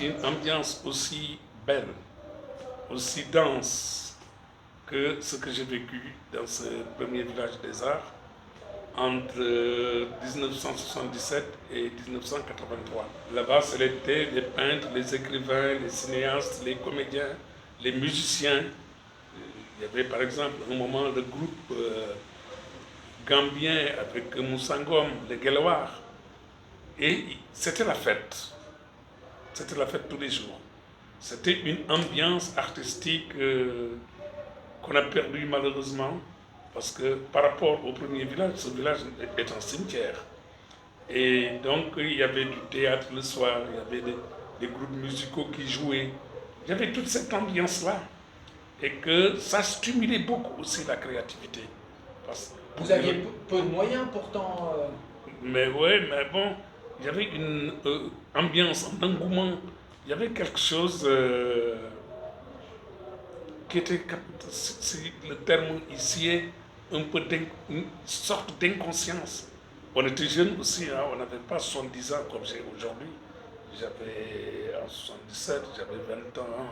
une ambiance aussi belle, aussi dense que ce que j'ai vécu dans ce premier village des arts entre 1977 et 1983. Là-bas, c'était les peintres, les écrivains, les cinéastes, les comédiens, les musiciens. Il y avait par exemple un moment le groupe gambien avec Moussangom, les Guelwaars. Et c'était la fête. C'était la fête tous les jours. C'était une ambiance artistique qu'on a perdue malheureusement parce que par rapport au premier village, ce village est un cimetière. Et donc il y avait du théâtre le soir, il y avait des groupes musicaux qui jouaient. Il y avait toute cette ambiance-là. Et que ça stimulait beaucoup aussi la créativité. Vous aviez peu de moyens pourtant. Mais oui, mais bon, il y avait une ambiance, un engouement. Il y avait quelque chose qui était, si le terme ici est un peu une sorte d'inconscience. On était jeunes aussi, hein, on n'avait pas 70 ans comme j'ai aujourd'hui. J'avais en 77, j'avais 20 ans,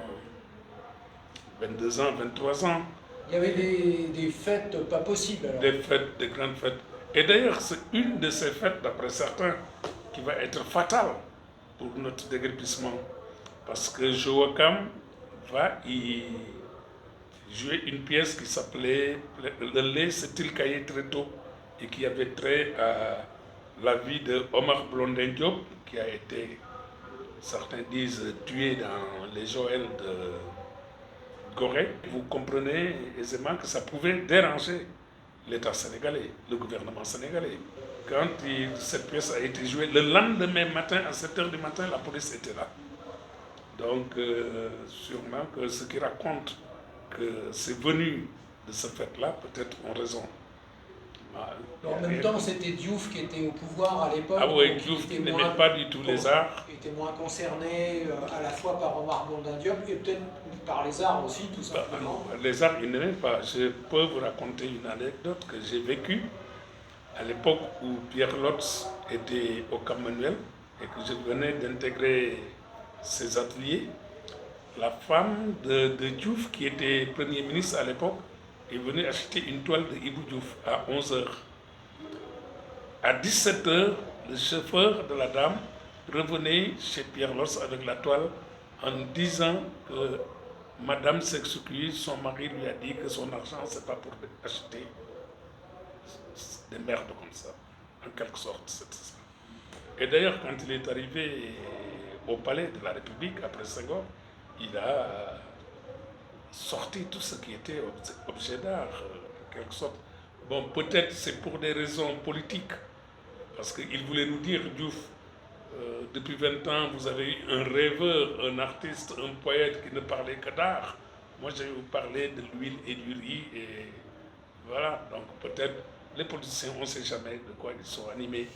22 ans, 23 ans. Il y avait des fêtes pas possibles alors. Des fêtes, des grandes fêtes. Et d'ailleurs, c'est une de ces fêtes, d'après certains, qui va être fatale pour notre déguerpissement. Parce que Joachim va y jouer une pièce qui s'appelait Le lait s'est-il caillé très tôt et qui avait trait à la vie de Omar Blondin Diop, qui a été, certains disent, tué dans les Joëls de Gorée. Vous comprenez aisément que ça pouvait déranger l'État sénégalais, le gouvernement sénégalais. Quand cette pièce a été jouée, le lendemain matin, à 7h du matin, la police était là. Donc, sûrement que ceux qui racontent que c'est venu de ce fait-là, peut-être ont raison. En même temps, c'était Diouf qui était au pouvoir à l'époque. Ah oui, Diouf qui n'aimait pas du tout les arts. Il était moins concerné à la fois par Omar Blondin Diop et peut-être par les arts aussi, tout simplement. Les arts, il n'aimait pas. Je peux vous raconter une anecdote que j'ai vécue à l'époque où Pierre Lotz était au Cap Manuel et que je venais d'intégrer ses ateliers. La femme de Diouf, qui était Premier ministre à l'époque, est venue acheter une toile de Ibou Diouf à 11h. À 17h, le chauffeur de la dame revenait chez Pierre Lotz avec la toile en disant que Madame s'excuse, son mari lui a dit que son argent, c'est pas pour acheter des merdes comme ça. En quelque sorte, c'est ça. Et d'ailleurs, quand il est arrivé au palais de la République, après Senghor, il a sorti tout ce qui était objet d'art, en quelque sorte. Bon, peut-être c'est pour des raisons politiques, parce qu'il voulait nous dire, Diouf, depuis 20 ans, vous avez eu un rêveur, un artiste, un poète qui ne parlait que d'art. Moi, je vais vous parler de l'huile et du riz, et voilà. Donc peut-être les politiciens, on ne sait jamais de quoi ils sont animés.